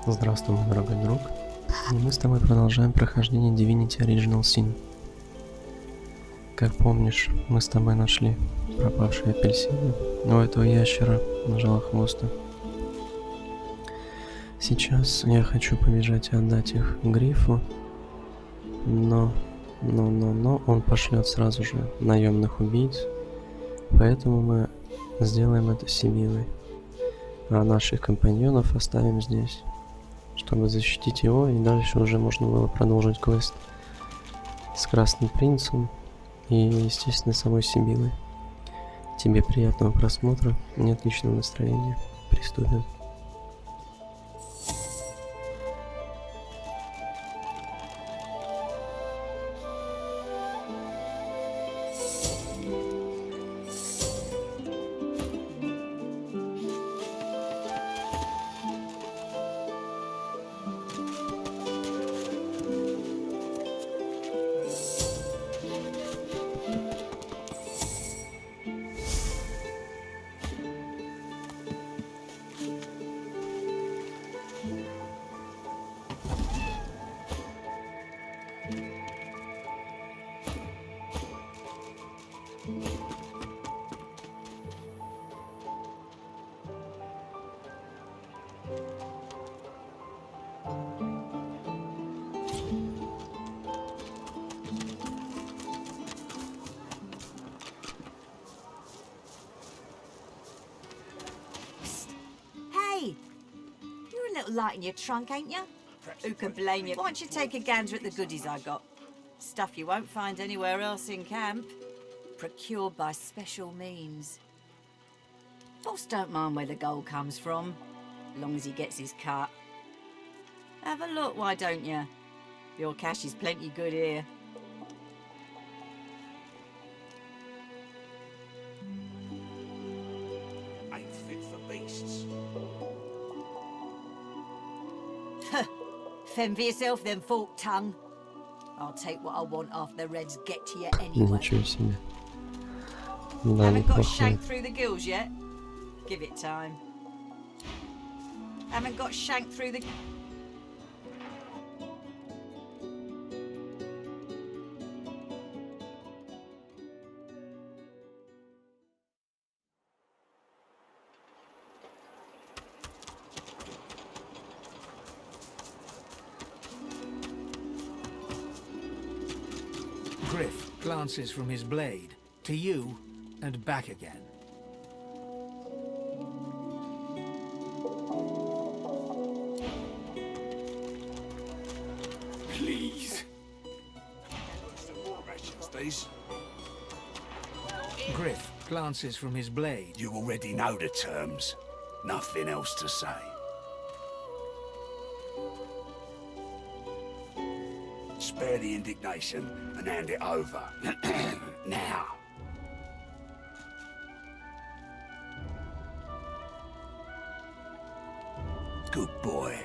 Здравствуй, мой дорогой друг. И мы с тобой продолжаем прохождение Divinity Original Sin. Как помнишь, мы с тобой нашли пропавшие апельсины. У этого ящера нажала хвоста. Сейчас я хочу побежать и отдать их грифу, но он пошлет сразу же наемных убийц, поэтому мы сделаем это Сибилой, а наших компаньонов оставим здесь, чтобы защитить его, и дальше уже можно было продолжить квест с Красным Принцем и, естественно, самой Сибилой. Тебе приятного просмотра и отличного настроения. Приступим. Light in your trunk, ain't you? Who can blame you? Why don't you take a gander at the goodies I got? Stuff you won't find anywhere else in camp. Procured by special means. Boss don't mind where the gold comes from, long as he gets his cut. Have a look, why don't you? Your cash is plenty good here. Ain't fit for beasts. Fend for yourself, then, fork tongue. I'll take what I want after the Reds get to you anyway. Ничего себе. Да, Haven't got неплохой. shanked through the gills yet? Give it time. Haven't got shanked through the... Griff glances from his blade to you and back again. Please. Some more rations, please. Griff glances from his blade. You already know the terms. Nothing else to say. Spare the indignation and hand it over. Now. Good boy.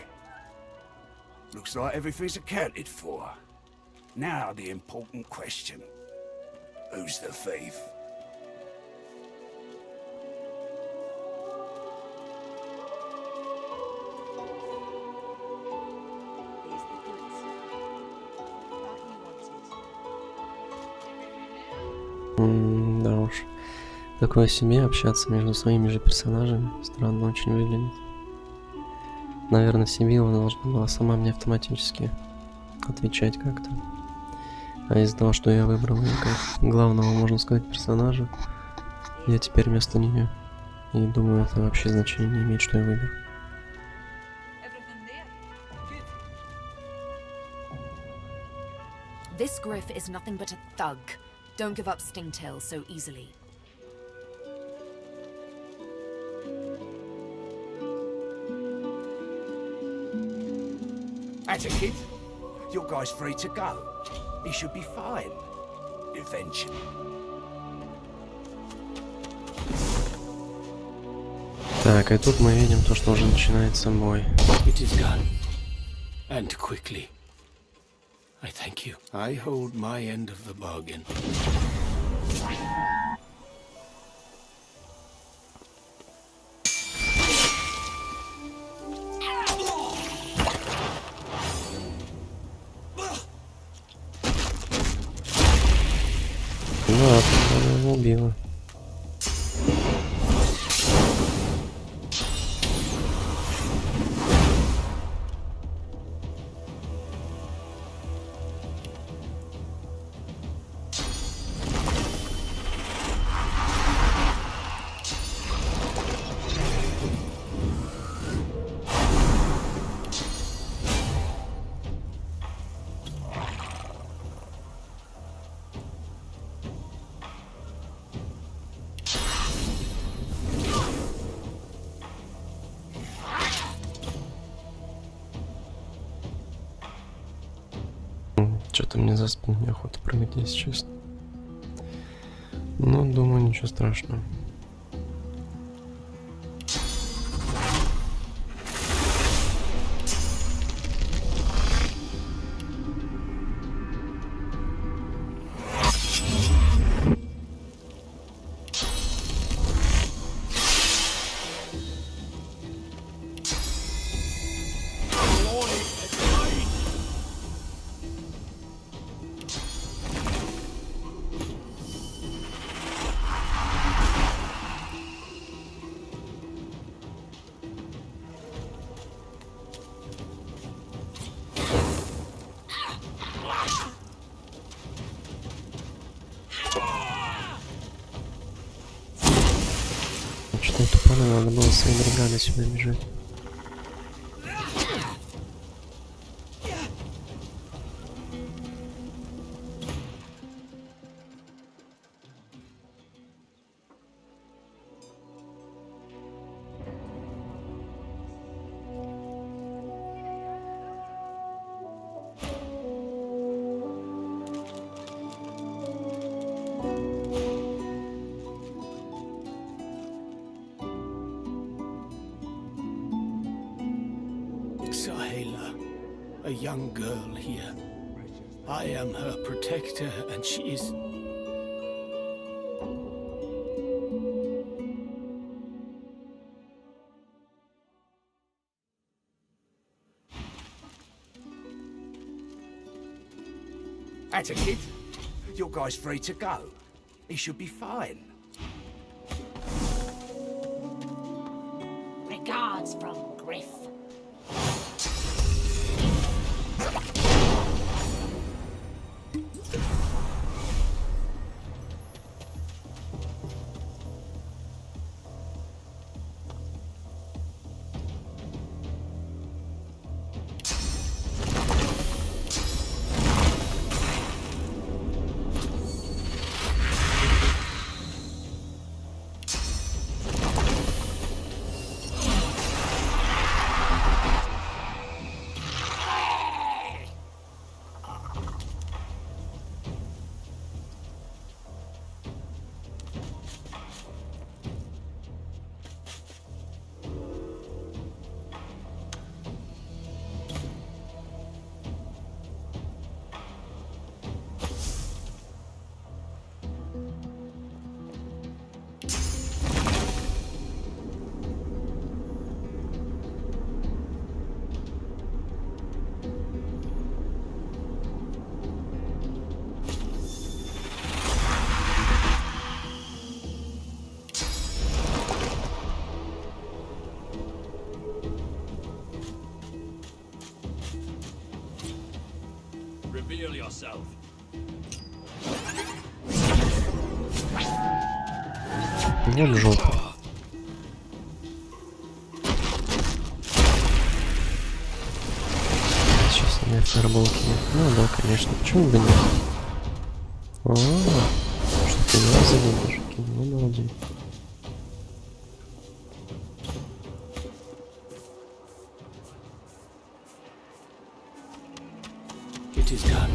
Looks like everything's accounted for. Now the important question. Who's the thief? Да уж. Такое себе общаться между своими же персонажами. Странно очень выглядит. Наверное, Сибила должна была сама мне автоматически отвечать как-то. А из-за того, что я выбрал ее как главного, можно сказать, персонажа, я теперь вместо нее. И думаю, это вообще значения не имеет, что я выберу. This Griff is nothing but a thug. Don't give up Stingtail so easily. That's a kid. Your guy's free to go. He should be fine. Eventually. Так, и тут мы видим то, что уже начинается бой. It is done. And quickly. I thank you. I hold my end of the bargain. Да, она его убила. Что-то мне за спину неохота прыгать, если честно. Но думаю, ничего страшного. Что тупо, надо было своей бригадой сюда бежать. A young girl here. I am her protector, and she is... That's a kid. Your guy's free to go. He should be fine. Regards from Griff. Reveal yourself. Вот жопа. Сейчас у меня фаерболки. Ну да, конечно. Почему бы нет? Что ты не забыл, ну молодец. It is done.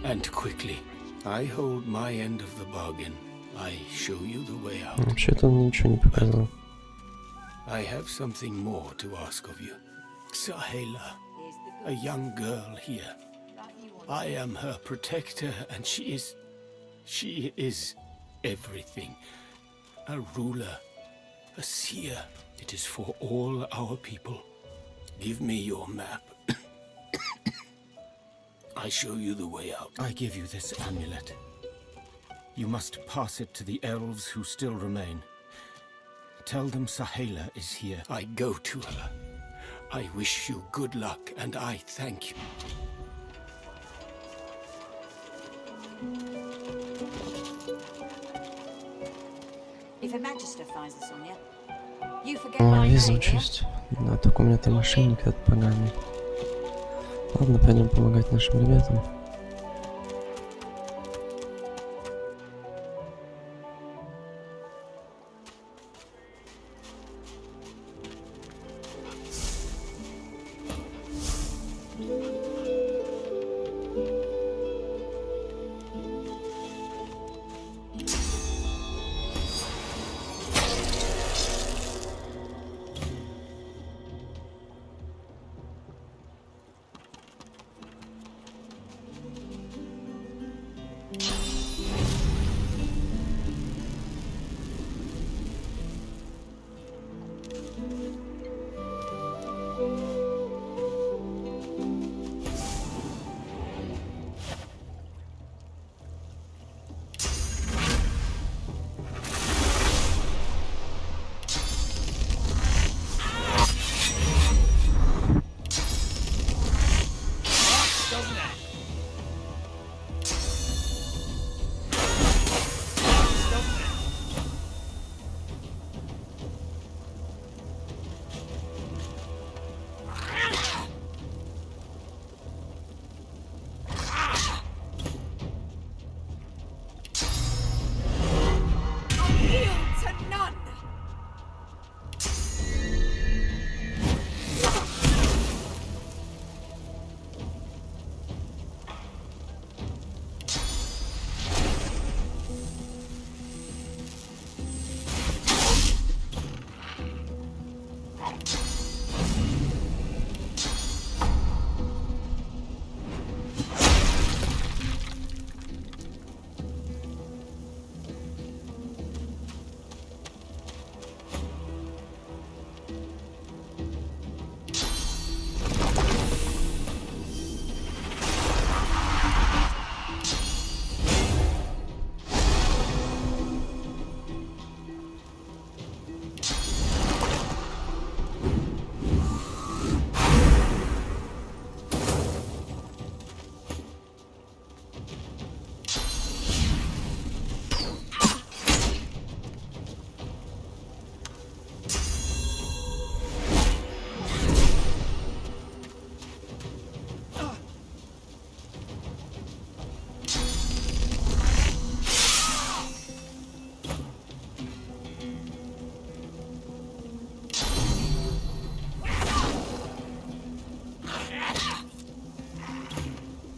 And quickly. I hold my end of the bargain. I show you the way out. Вообще-то он ничего не показал. I have something more to ask of you. Sahela, a young girl here. I am her protector, and she is everything. A ruler, a seer. It is for all our people. Give me your map. I show you the way out. I give you this amulet. You must pass it to the elves who still remain. Tell them Sahela is here. I go to her. I wish you good luck, and I thank you. If Her Majesty finds this on you, you forget my О, name, везучесть. Да, только у меня там мошенник этот поганый. Ладно, пойдем помогать нашим ребятам.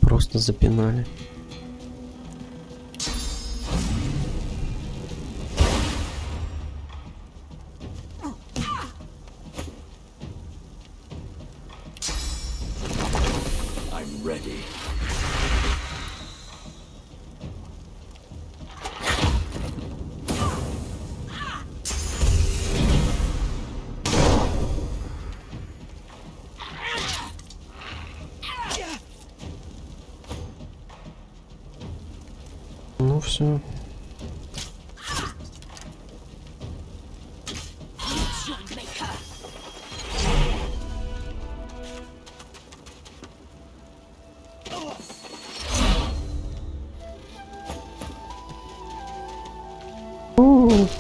Просто запинали. I'm ready. Ну все.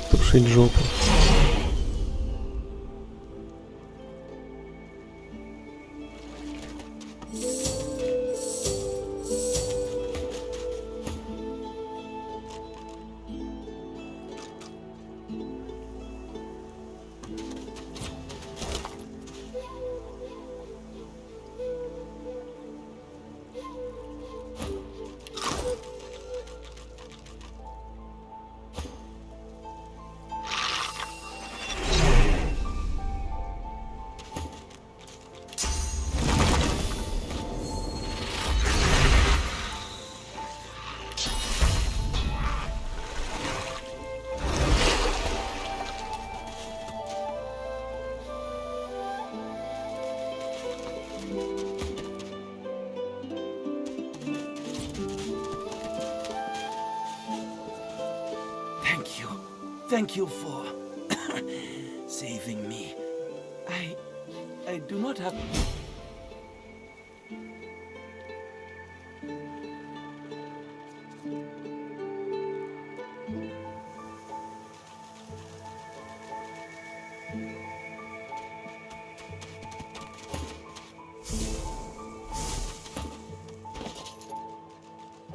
Тушить жопу. Thank you for saving me. I do not have...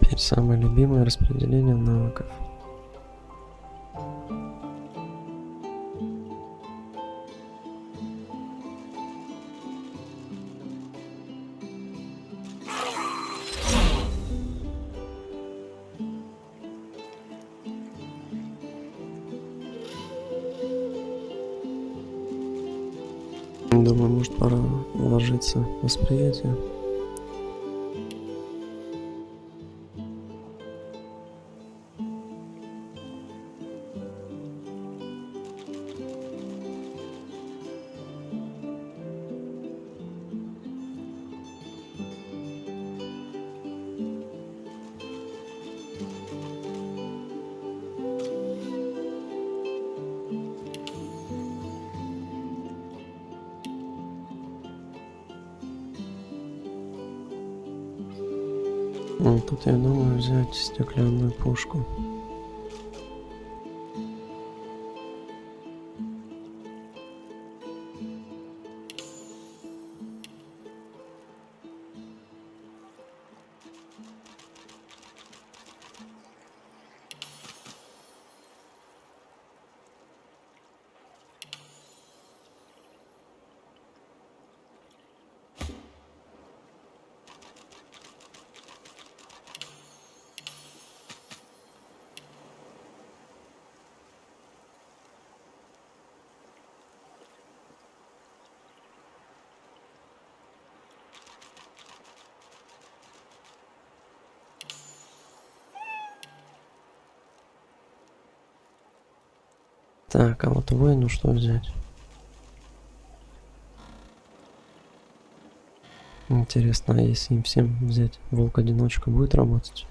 Теперь самое любимое распределение навыков. Думаю, может, пора вложиться в восприятие. Тут я думаю взять стеклянную пушку. Так, а вот воину что взять? Интересно, а если им всем взять волк-одиночка, будет работать?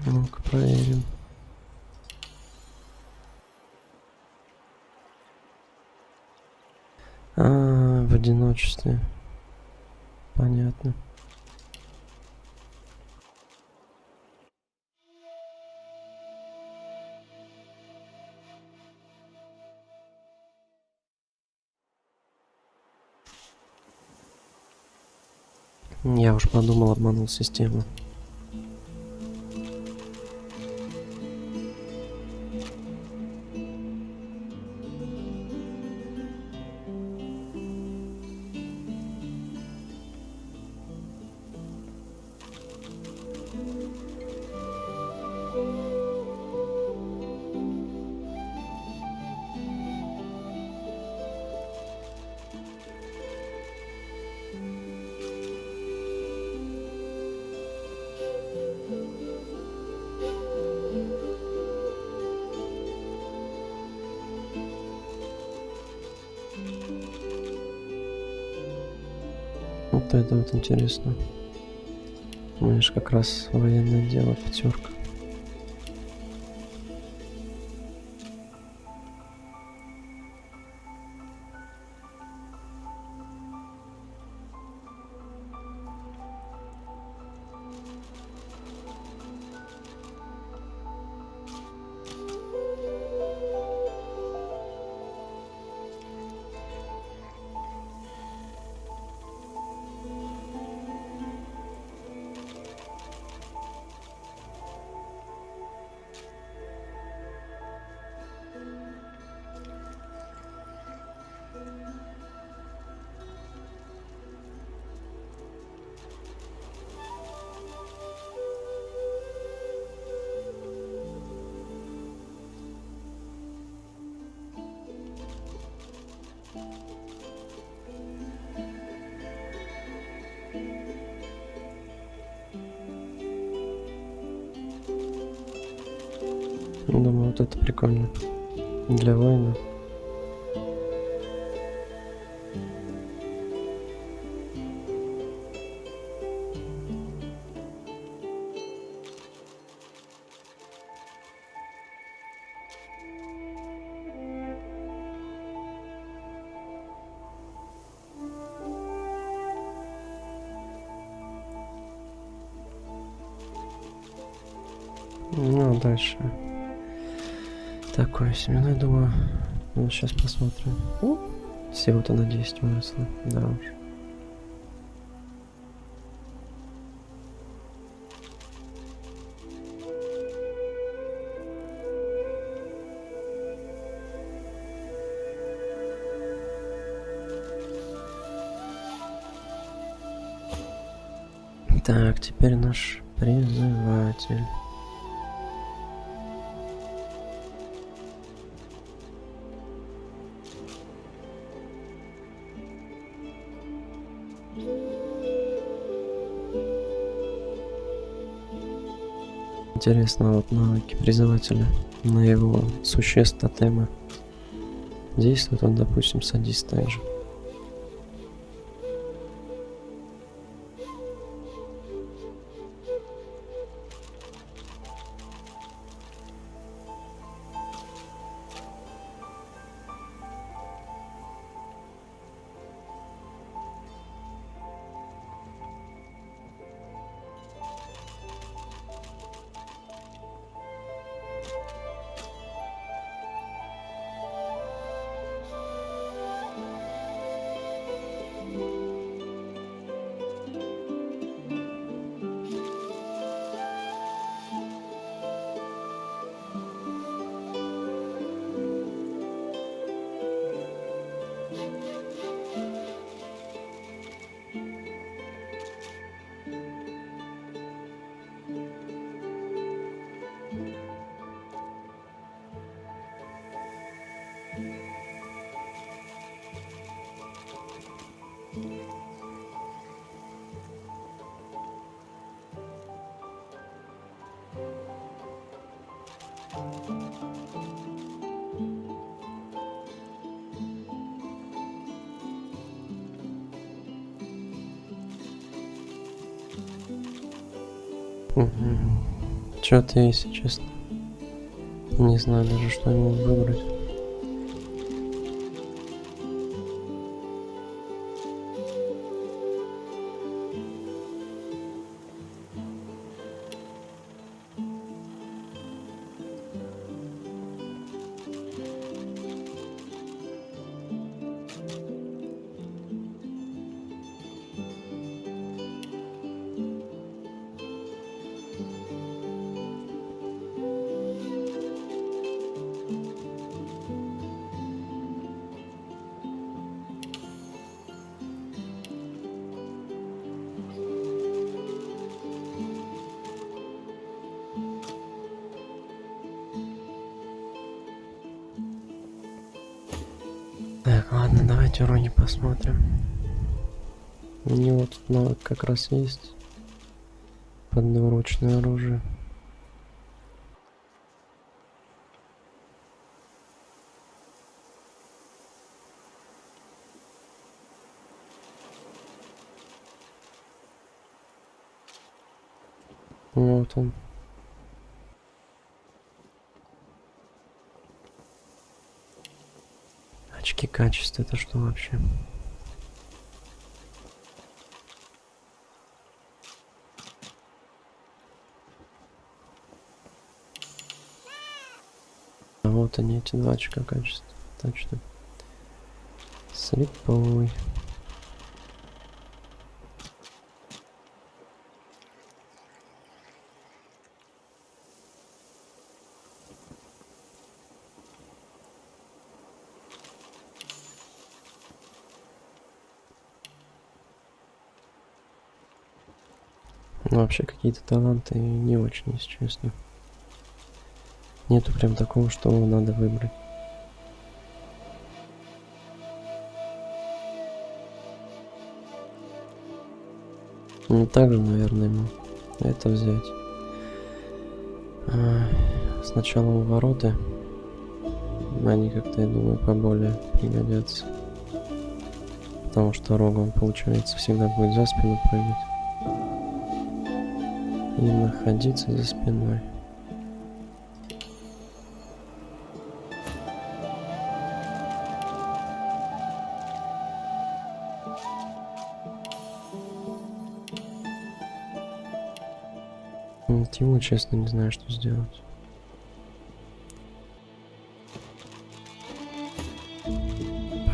Ну-ка, проверим. В одиночестве. Понятно. Я уж подумал, обманул систему. Вот это вот интересно. У меня же как раз военное дело, 5. Думаю, вот это прикольно. Для воина. Ну, а дальше. Такое себе, ну, я думаю, ну, сейчас посмотрим. О, всего-то на 10 выросло, да уж. Так, теперь наш призыватель. Интересно, вот навыки призывателя на его существ, тотемы. Действует он, допустим, садист также. Чё-то, если честно, не знаю даже, что ему выбрать. Так, ладно, давайте уроки посмотрим. У него тут навык как раз есть. Под двуручное оружие. Вот он. Очки качества, это что вообще? А вот они, эти 2 очка качества. Так что слепой. Ну, вообще какие-то таланты не очень, если честно. Нету прям такого, что надо выбрать. Ну, также, наверное, ему это взять. Сначала увороты. Они как-то, я думаю, поболее пригодятся. Потому что рогом, получается, всегда будет за спину прыгать. И находиться за спиной. Тиму, честно, не знаю, что сделать.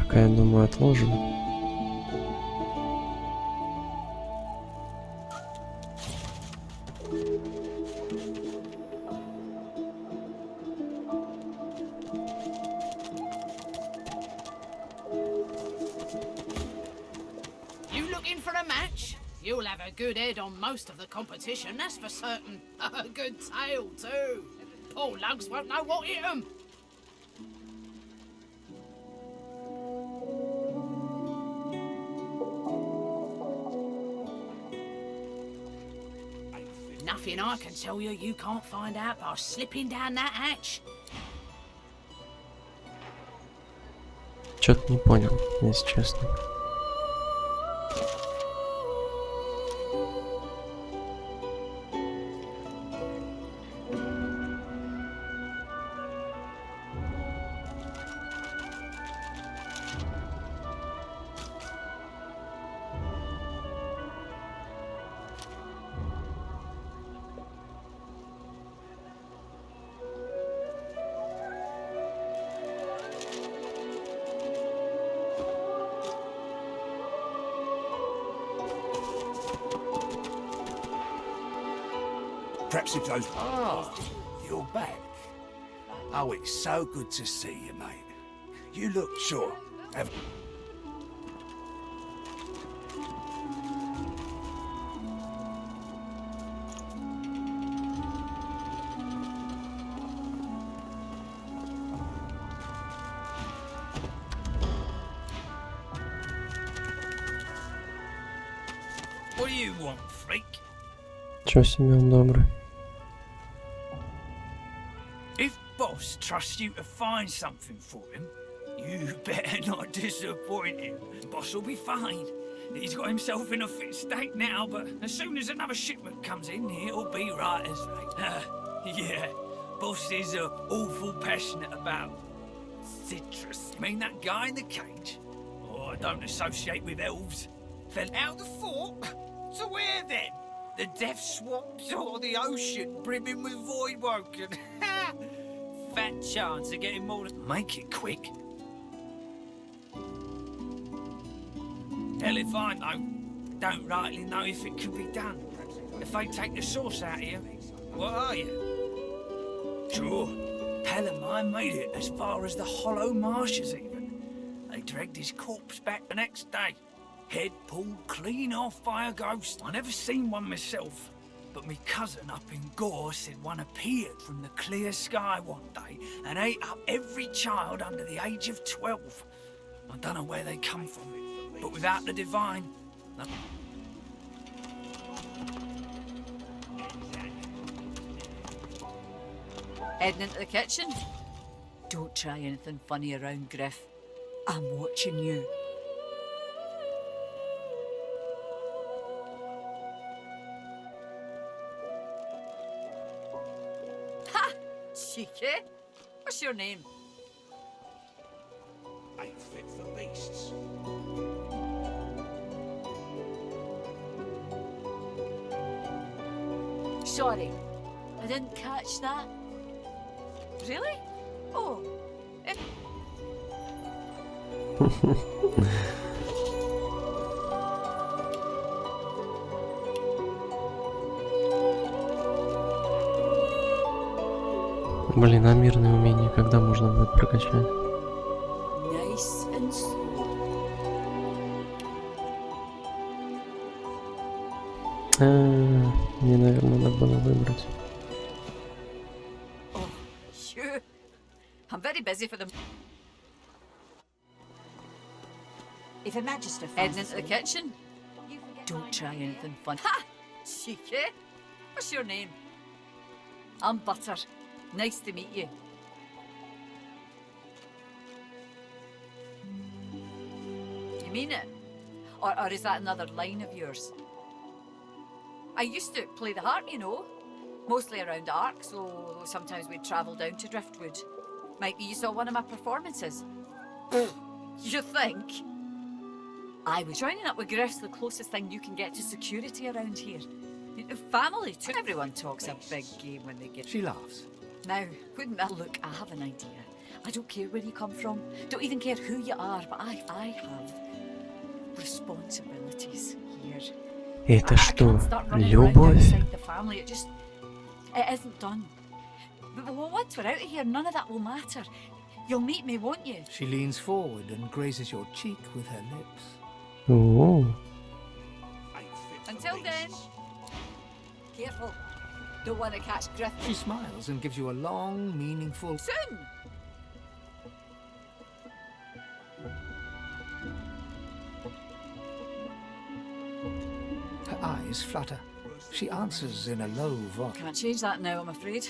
Пока, я думаю, отложим. You looking for a match? You'll have a good head on most of the competition, that's for certain. A good tail, too. Poor lugs won't know what hit 'em. Nothing I can tell you you can't find out by slipping down that hatch. Чё-то не понял, если честно. Perhaps if those... Ah, you're back. Oh, it's so good to see you, mate. You look sure. Have... What do you want, freak? Чё себе он добрый. If Boss trusts you to find something for him, you better not disappoint him. Boss will be fine. He's got himself in a fit state now, but as soon as another shipment comes in, he'll be right as rain. Yeah, Boss is awful passionate about citrus. You mean that guy in the cage? Oh, I don't associate with elves. Fell out the fort? To where then? The death swamps or the ocean brimming with void woken? Fat chance of getting more. Make it quick. Hell if I know. Don't rightly know if it can be done. If they take the sauce out of you, what are you? Sure. Pal of mine made it as far as the hollow marshes even. They dragged his corpse back the next day. Head pulled clean off by a ghost. I never seen one myself, but me cousin up in Gore said one appeared from the clear sky one day and ate up every child under the age of 12. I don't know where they come from, but without the divine... Heading into the kitchen? Don't try anything funny around, Griff. I'm watching you. Ha! Cheeky. What's your name? Ain't fit for beasts. Sorry, I didn't catch that. Really? Oh. Блин, а мирные умения когда можно будет прокачать? Nice and slow. Мне, наверное, надо было выбрать. Oh, you. I'm very busy for them. If a magister heading into the kitchen, don't try anything fun. Ha! Cheeky. What's your name? I'm Butter. Nice to meet you. You mean it? Or is that another line of yours? I used to play the harp, you know. Mostly around Ark, so sometimes we'd travel down to Driftwood. Might be you saw one of my performances. You think? I was joining up with Griff's the closest thing you can get to security around here. Family too. Everyone talks a big game when they get... She laughs. Now, wouldn't that look? I have an idea. I don't care where you come from. Don't even care who you are, but I have responsibilities here. Это I что, can't start running around любовь? outside the family. It isn't done. But once we're out of here, none of that will matter. You'll meet me, won't you? She leans forward and grazes your cheek with her lips. О, Until then, careful. Don't want to catch Griff. She smiles and gives you a long, meaningful... Soon! Her eyes flutter. She answers in a low voice. Can't change that now, I'm afraid.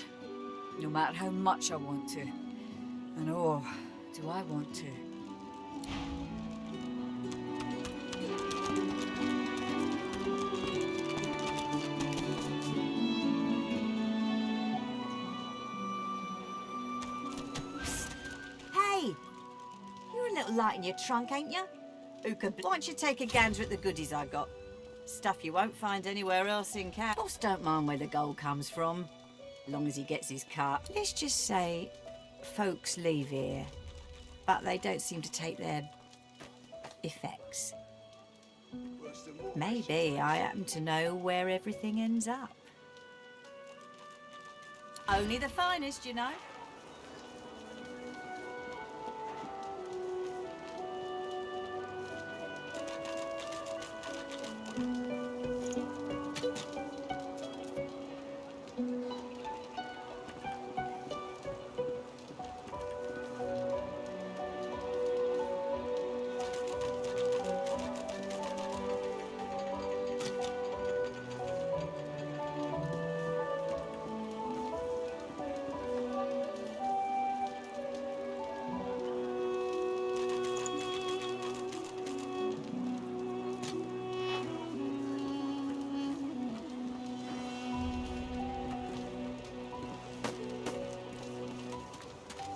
No matter how much I want to. And oh, do I want to. Hey! You're a little light in your trunk, ain't you? Why don't you take a gander at the goodies I got? Stuff you won't find anywhere else in camp. Boss don't mind where the gold comes from, long as he gets his cut. Let's just say folks leave here, but they don't seem to take their effects. Maybe I happen to know where everything ends up. Only the finest, you know.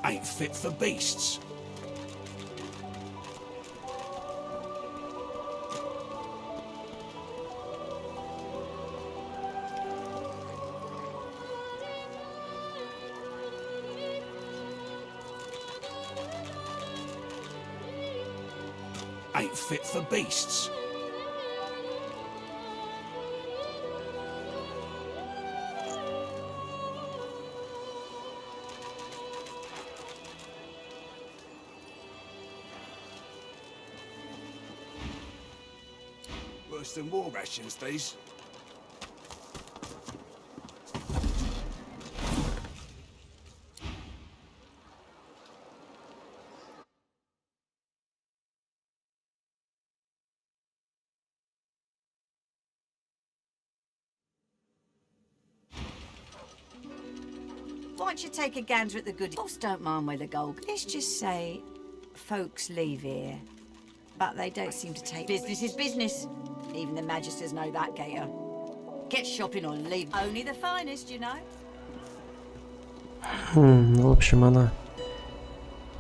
Ain't fit for beasts. Ain't fit for beasts. Worse than war rations, these. Why don't you take a gander at the goodies? Boss don't mind where the gold... Let's just say folks leave here, but they don't seem to take... Business is business. Even the magisters know that, Gator. Get shopping or leave. Only the finest, you know. В общем, она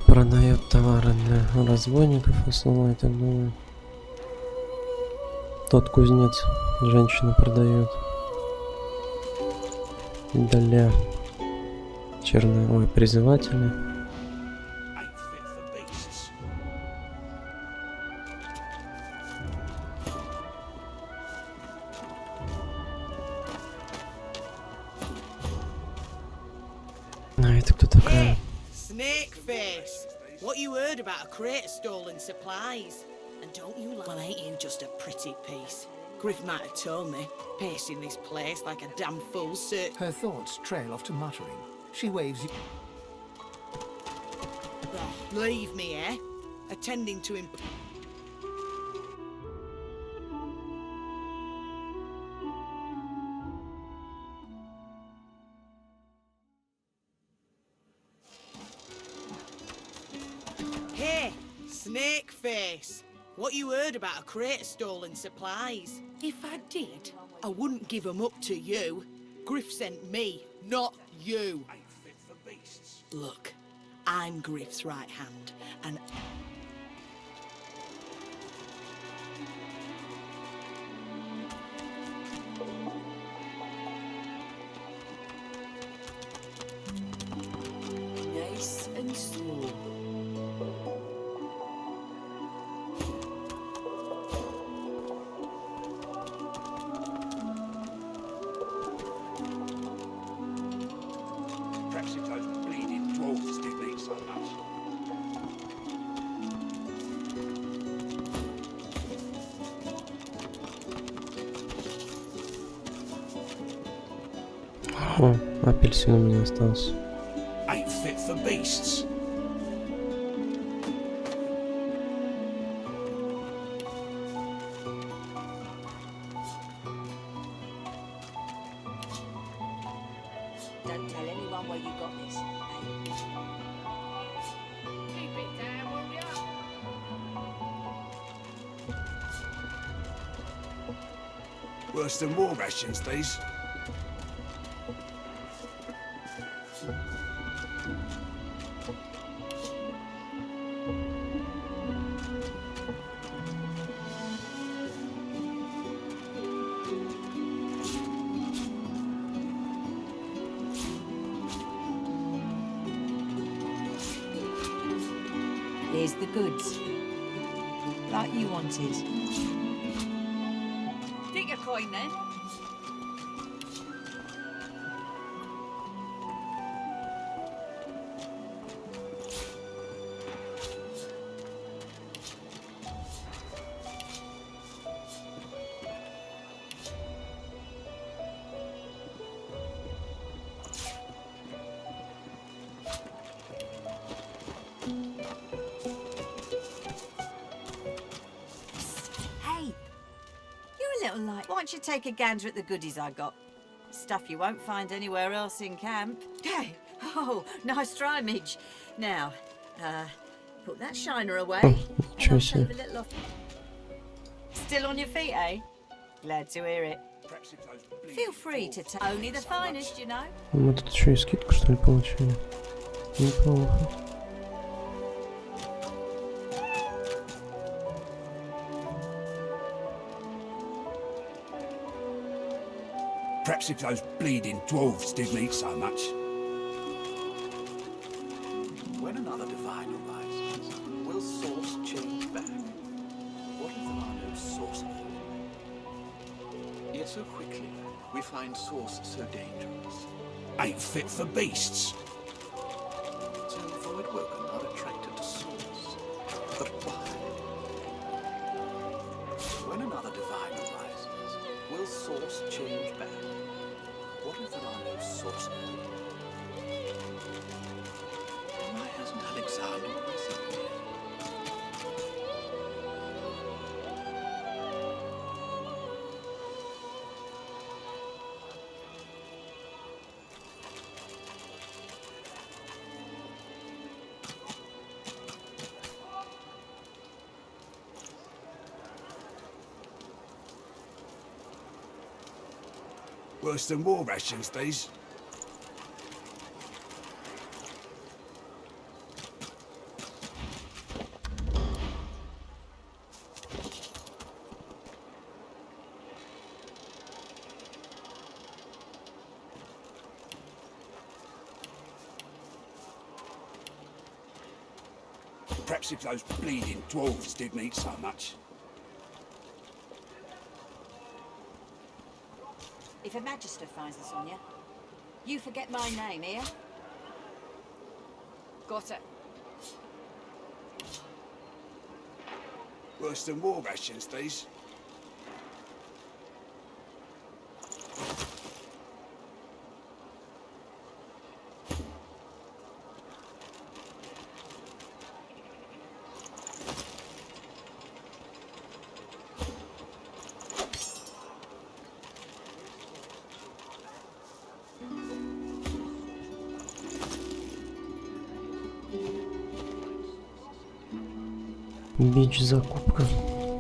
продает товары для разбойников, основной, я так думаю. Тот кузнец женщина продает для призывателя. Ain't fit for beasts. А это кто такая? Snake face! What you heard about a crate of stolen supplies? And don't you like... Well, ain't you just a pretty piece? Griff might have told me, pacing this place like a damn fool, sir. Her thoughts trail off to muttering. She waves you. Oh, leave me, eh? Attending to him. Hey, snake face! What you heard about a crate of stolen supplies? If I did, I wouldn't give 'em up to you. Griff sent me, not you. Ain't fit for beasts. Look, I'm Griff's right hand, and... О, апельсин у меня остался. Ain't fit for beasts. Don't tell anyone where you got this. Keep it down, will ya? Worse than war rations, these. Here's the goods. Like you wanted. Take your coin then. Hey, you're a little light. Why don't you take a gander at the goodies I got? Stuff you won't find anywhere else in camp. Hey, oh, nice try, Midge. Now, put that shiner away. and Ничего I'll shave себе. a little off. Still on your feet, eh? Glad to hear it. Perhaps if those bleeding Feel free to take only the finest, you know. Мы тут еще и скидку, что ли, получили? Неплохо. Perhaps if those bleeding dwarves didn't eat so much. When another divine arises, will source change back? What if there are no sources? Yet so quickly, we find source so dangerous. Ain't fit for beasts. So void woken are attracted to source. But why? When another divine arises, will source change back? What if there are no sources? Why hasn't Alexander risen yet? Worse than war rations, these. Perhaps if those bleeding dwarves didn't eat so much. If a magister finds this on you, you forget my name, here. Got it. Worse than war rations, these. Бич закупка.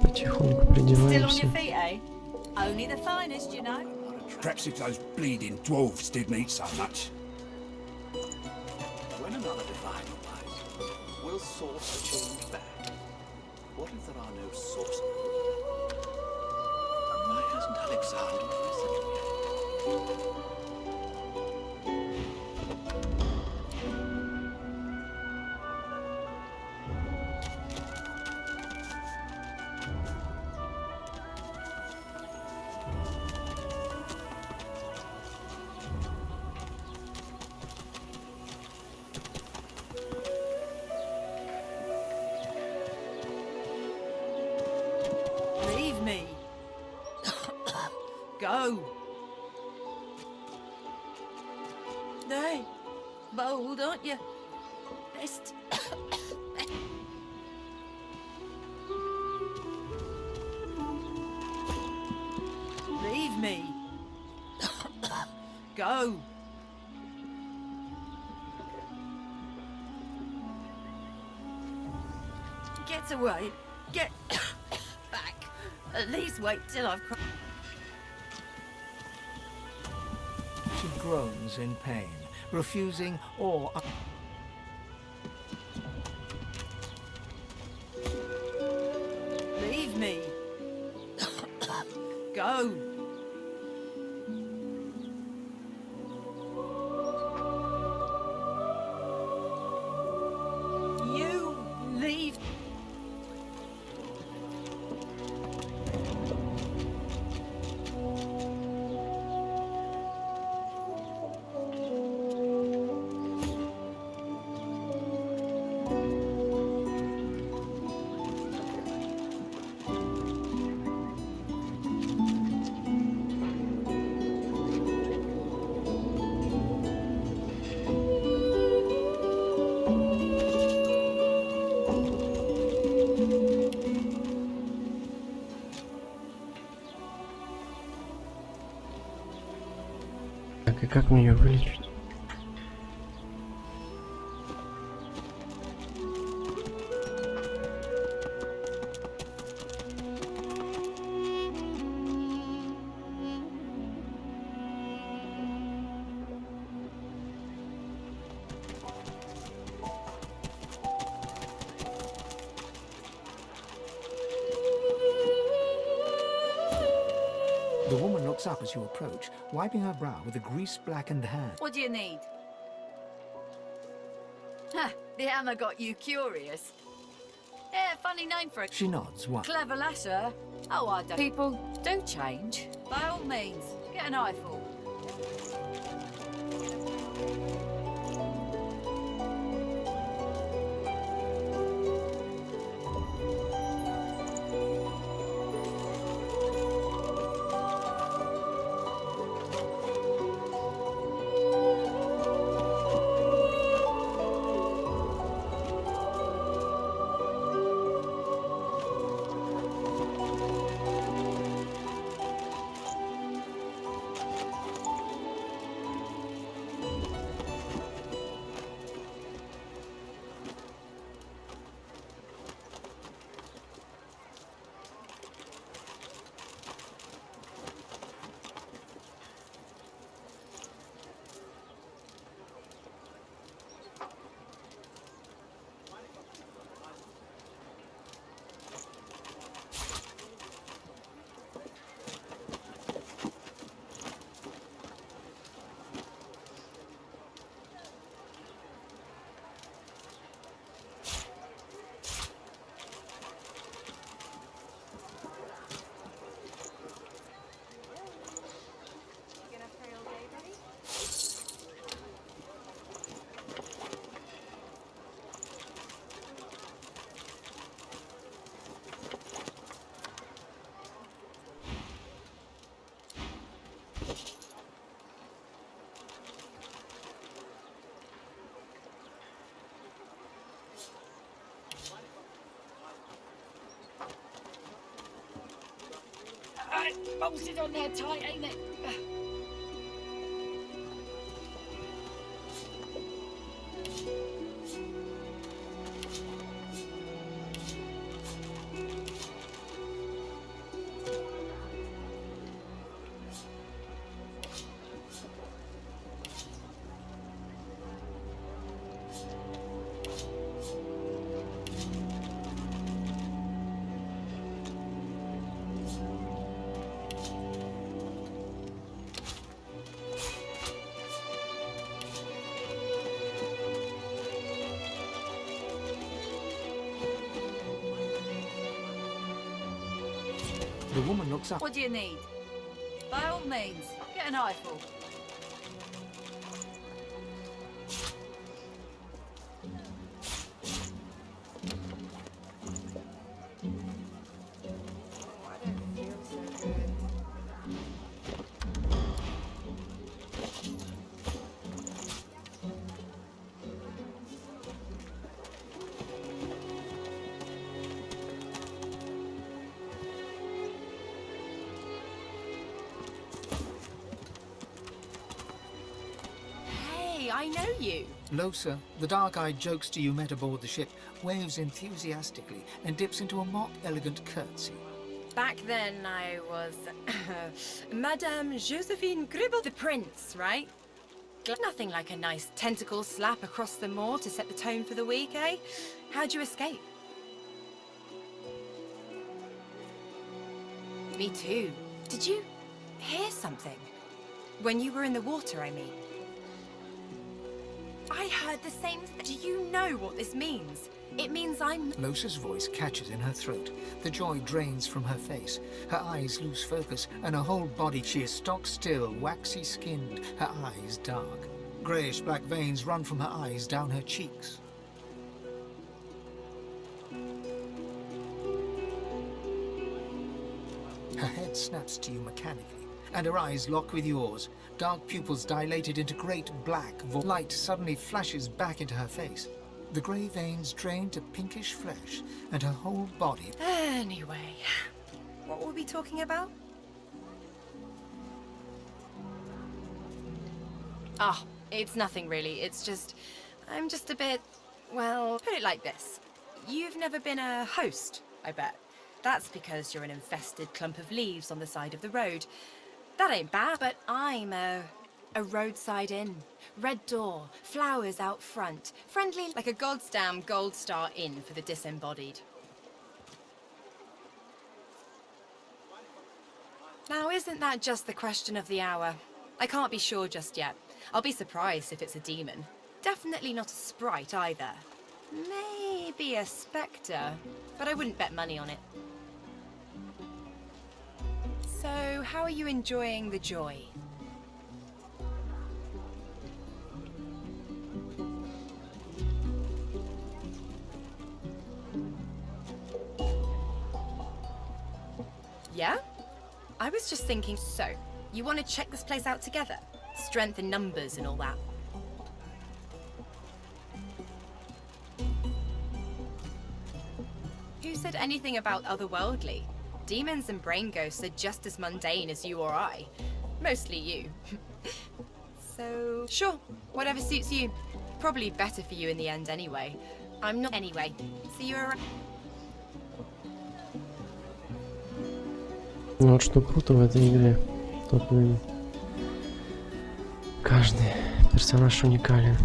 Потихоньку Still on придеваемся. your feet, eh? Only the finest, you know. Perhaps if those bleeding dwarves didn't eat so much. When another divine arises, will source change back? What if there are no sources? Why hasn't Alexander risen yet? Leave me. Go. bold, aren't you? Best. Leave me. Go. Get away. Get back. At least wait till I've cried. She groans in pain, refusing or... Leave me. Go. You leave. Так, и как мне ее вылечить? The woman looks up as you approach, wiping her brow with a grease-blackened hand. What do you need? Ha! The hammer got you curious. Yeah, funny name for it. She nods once. Clever lasser. Oh, I don't. People do change. By all means, get an eyeful. Bolted on there tight, ain't it? The woman looks up. What do you need? By all means, get an eyeful. I know you. Losa, the dark-eyed jokester you met aboard the ship, waves enthusiastically and dips into a mock elegant curtsy. Back then, I was Madame Josephine Gribble, the prince, right? Nothing like a nice tentacle slap across the moor to set the tone for the week, eh? How'd you escape? Me too. Did you hear something? When you were in the water, I mean. I heard the same thing. Do you know what this means? It means I'm... Losa's voice catches in her throat. The joy drains from her face. Her eyes lose focus, and her whole body... She is stock-still, waxy-skinned, her eyes dark. Greyish-black veins run from her eyes down her cheeks. Her head snaps to you mechanically, and her eyes lock with yours. Dark pupils dilated into great black light suddenly flashes back into her face. The grey veins drain to pinkish flesh, and her whole body... Anyway, what were we talking about? Ah, it's nothing really. It's just... I'm just a bit... Well, put it like this. You've never been a host, I bet. That's because you're an infested clump of leaves on the side of the road. That ain't bad, but I'm a roadside inn. Red door, flowers out front, friendly like a goddamn gold star inn for the disembodied. Now, isn't that just the question of the hour? I can't be sure just yet. I'll be surprised if it's a demon. Definitely not a sprite either. Maybe a spectre, but I wouldn't bet money on it. So, how are you enjoying the joy? Yeah? I was just thinking, so, you want to check this place out together? Strength in numbers and all that. Who said anything about otherworldly? Demons and brain ghosts are just as mundane as you or I. Mostly you. So, sure, whatever suits you. Probably better for you in the end anyway. I'm not anyway. See you around. Ну вот что круто в этой игре, тут каждый персонаж уникален,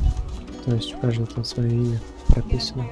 то есть у каждого там свое имя прописано.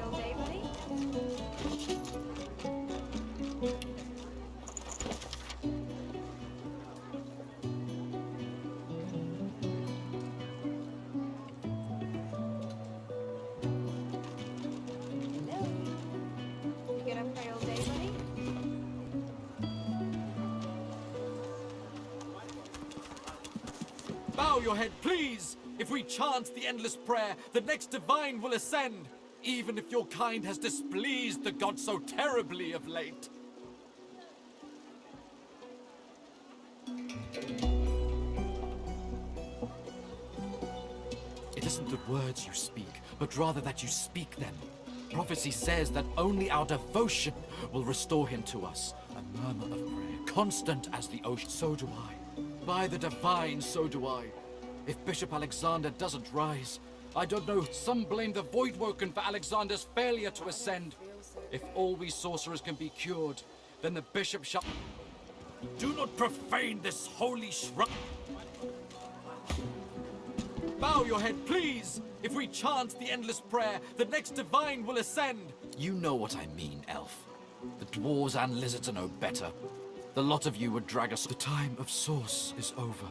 Bow your head, please! If we chant the endless prayer, the next divine will ascend, even if your kind has displeased the gods so terribly of late. It isn't the words you speak, but rather that you speak them. Prophecy says that only our devotion will restore him to us. A murmur of prayer, constant as the ocean. So do I. By the divine, so do I. If Bishop Alexander doesn't rise, I don't know, some blame the Voidwoken for Alexander's failure to ascend. If all we sorcerers can be cured, then the bishop shall... Do not profane this holy shrine! Bow your head, please! If we chant the endless prayer, the next divine will ascend! You know what I mean, elf. The dwarves and lizards are no better. The lot of you would drag us... The time of source is over.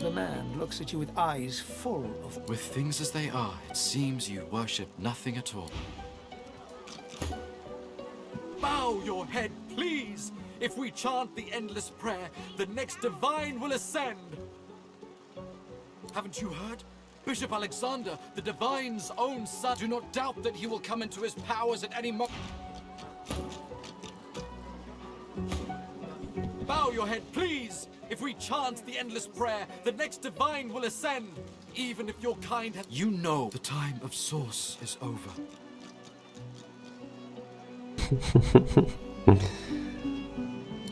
The man looks at you with eyes full of... With things as they are, it seems you worship nothing at all. Bow your head, please! If we chant the endless prayer, the next divine will ascend! Haven't you heard? Bishop Alexander, the divine's own son. Do not doubt that he will come into his powers at any moment. Bow your head, please! If we chant the endless prayer, the next divine will ascend, even if your kind has... You know the time of source is over.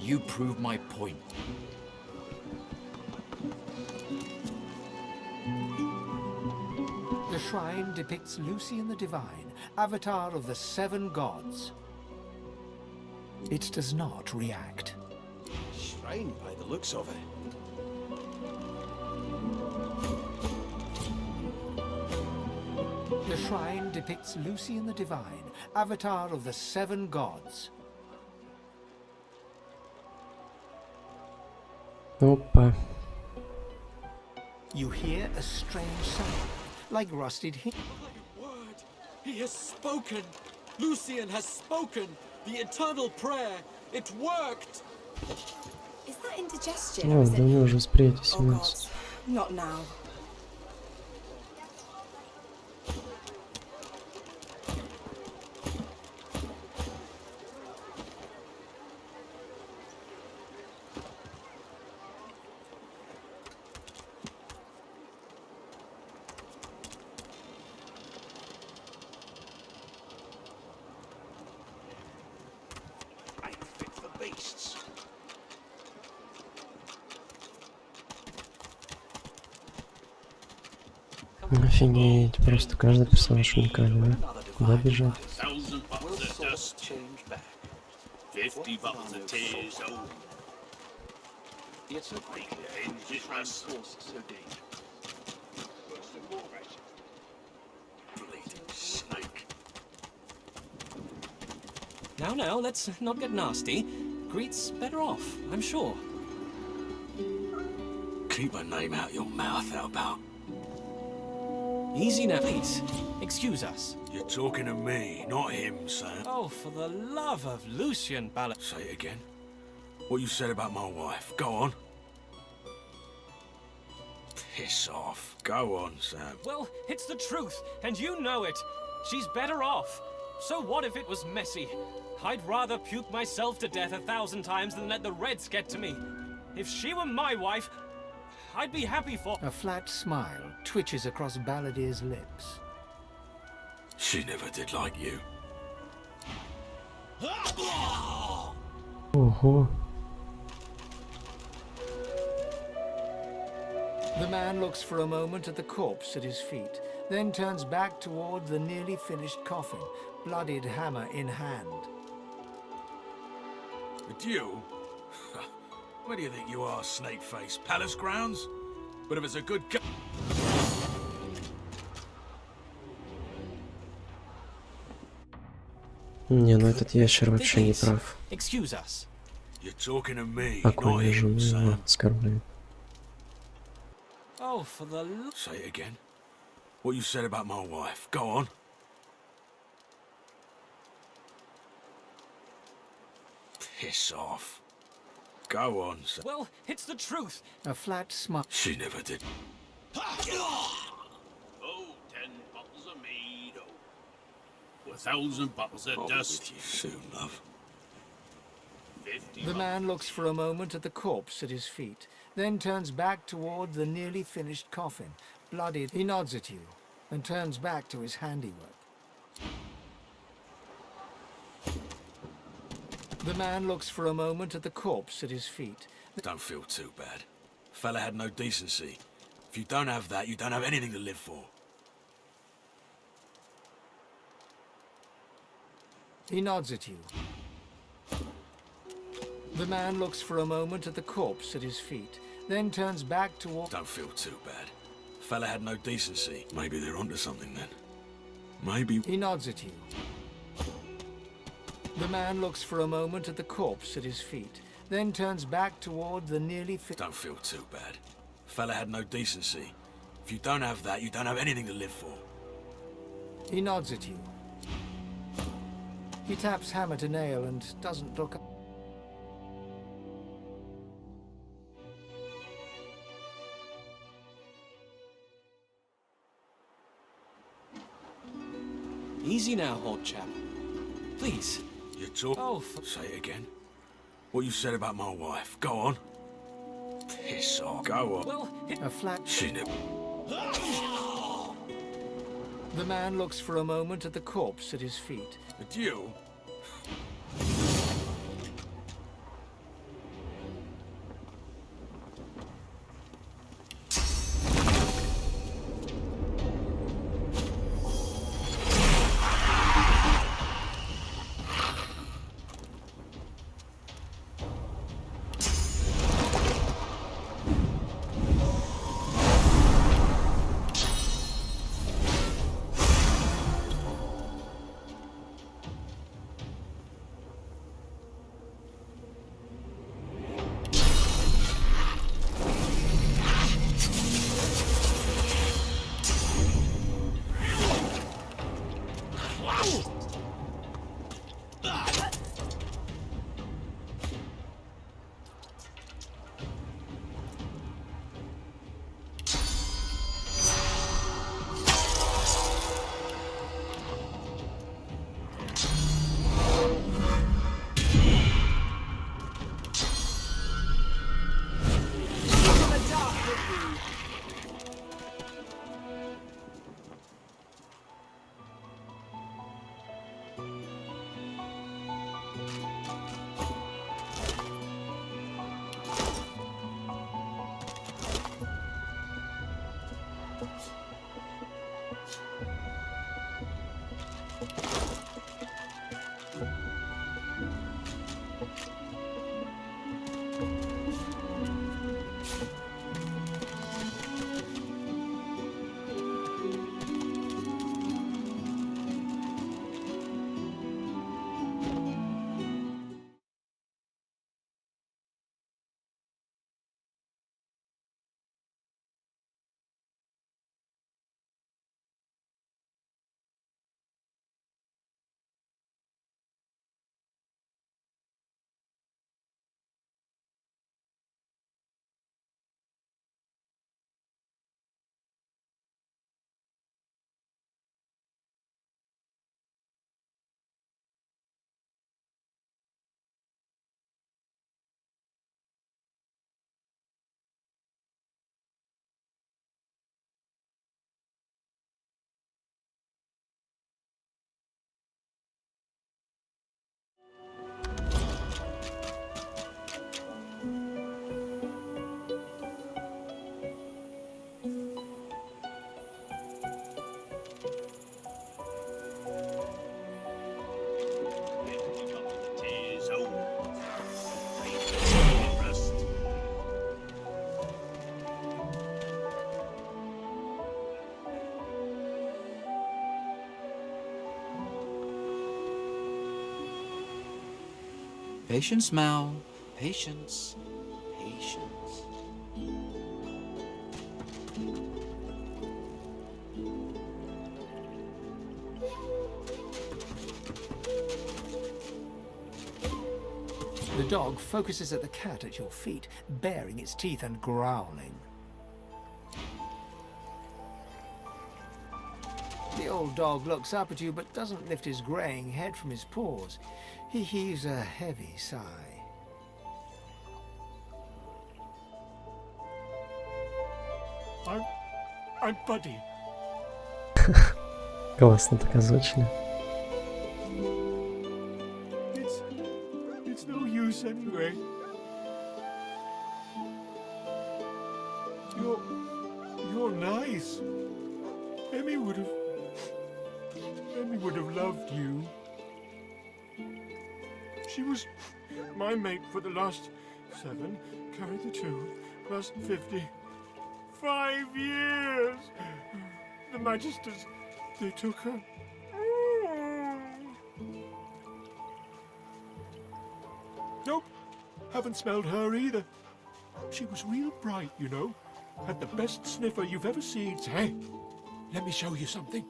You prove my point. The shrine depicts Lucian the Divine, avatar of the 7 gods. It does not react. Strange by the looks of it. The shrine depicts Lucian the Divine, avatar of the 7 gods. Опа. You hear a strange sound, like rusted hinges. My word! He has spoken! Lucian has spoken! The eternal prayer! It worked! Is that indigestion О, да у него уже восприятие Oh god, 17. not now. Ain't fit for beasts. Офигеть, просто каждый персонаж уникальный, да? Куда бежать? 1,000 Will bottles of source dust, change back? 50 bottles of tears, oh, It's a make the hinges rust. source so deep. Bleeding snake. Now, let's not get nasty. Greet's better off, I'm sure. Keep a name out your mouth, how about? Easy now, please. Excuse us. You're talking to me, not him, Sam. Oh, for the love of Lucian Ballard. Say it again. What you said about my wife. Go on. Piss off. Go on, Sam. Well, it's the truth, and you know it. She's better off. So what if it was messy? I'd rather puke myself to death 1,000 times than let the Reds get to me. If she were my wife, I'd be happy for... A flat smile twitches across Balladier's lips. She never did like you. Ого. The man looks for a moment at the corpse at his feet, then turns back toward the nearly finished coffin, bloodied hammer in hand. But you? Where do you think you are, snake face? Palace grounds? But if it's a good Не, ну этот ящер вообще не прав. Excuse us. You're talking to me, Какой not вижу, him, его Sam. оскорбляю. Oh, for the... Say it again. What you said about my wife. Go on. Piss off. Go on, Sam. Well, it's the truth. A flat smile. She never did. Oh, 10 bottles of mead, oh. 1,000 bottles of I'll be dust, with you soon, love. 50 The man looks for a moment at the corpse at his feet, then turns back toward the nearly finished coffin, bloodied. He nods at you and turns back to his handiwork. The man looks for a moment at the corpse at his feet. Don't feel too bad. Fella had no decency. If you don't have that, you don't have anything to live for. He nods at you. The man looks for a moment at the corpse at his feet, then turns back toward... Don't feel too bad. Fella had no decency. Maybe they're onto something then. Maybe... He nods at you. The man looks for a moment at the corpse at his feet, then turns back toward the nearly... Don't feel too bad. Fella had no decency. If you don't have that, you don't have anything to live for. He nods at you. He taps hammer to nail and doesn't look up. Easy now, old chap. Please. You talk... Oh, Say it again. What you said about my wife. Go on. Piss off. Go on. well, A flat... She never... The man looks for a moment at the corpse at his feet. But you... Patience, Mal. Patience. Patience. The dog focuses at the cat at your feet, baring its teeth and growling. The old dog looks up at you but doesn't lift his greying head from his paws. He heaves a heavy sigh. I'm Buddy. Классно так озвучили. It's no use anyway. You're nice. Emmy would have loved you. She was my mate for the last 7, carry the 2, plus 50. 5 years! The Magisters, they took her. Nope, haven't smelled her either. She was real bright, you know. Had the best sniffer you've ever seen. Hey, let me show you something.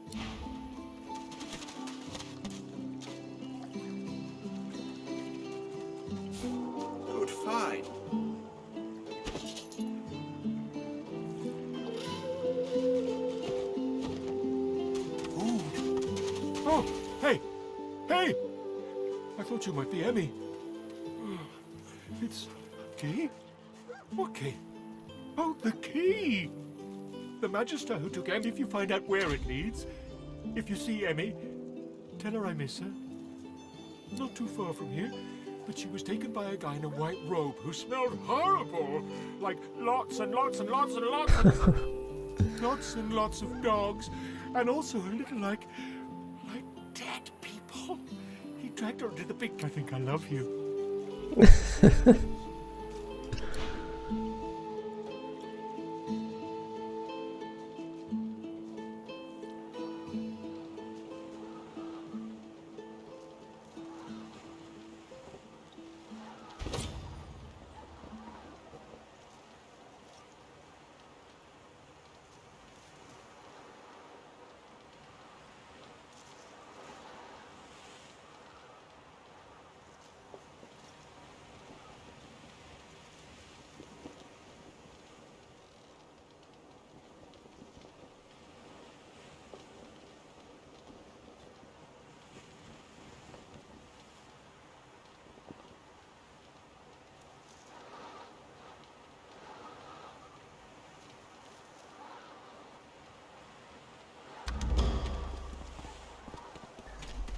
Good find. Oh, hey! Hey! I thought you might be Emmy. It's... key? What key? Oh, the key! The Magister who took Emmy, if you find out where it leads. If you see Emmy, tell her I miss her. Not too far from here, but she was taken by a guy in a white robe who smelled horrible. Like lots and lots and lots and lots and... lots and lots of dogs. And also a little like dead people. He dragged her into the big... I think I love you.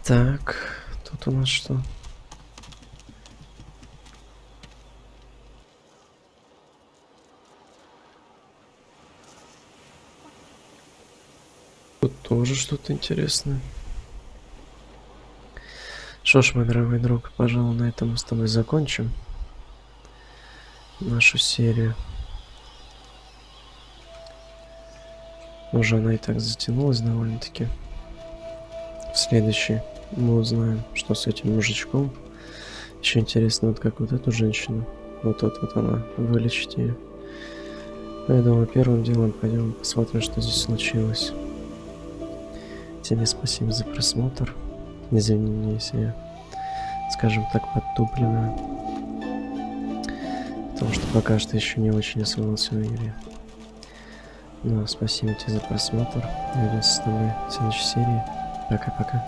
Так, тут у нас что? Тут тоже что-то интересное. Что ж, мой дорогой друг, пожалуй, на этом мы с тобой закончим нашу серию. Уже она и так затянулась довольно-таки. В следующей мы узнаем, что с этим мужичком. Еще интересно, вот как вот эту женщину, вот она, вылечить ее. Я думаю, первым делом пойдем посмотрим, что здесь случилось. Тебе спасибо за просмотр. Извини меня, если я, скажем так, подтупливаю. Потому что пока что еще не очень освоился в игре. Но спасибо тебе за просмотр. Увидимся с тобой в следующей серии. Пока-пока.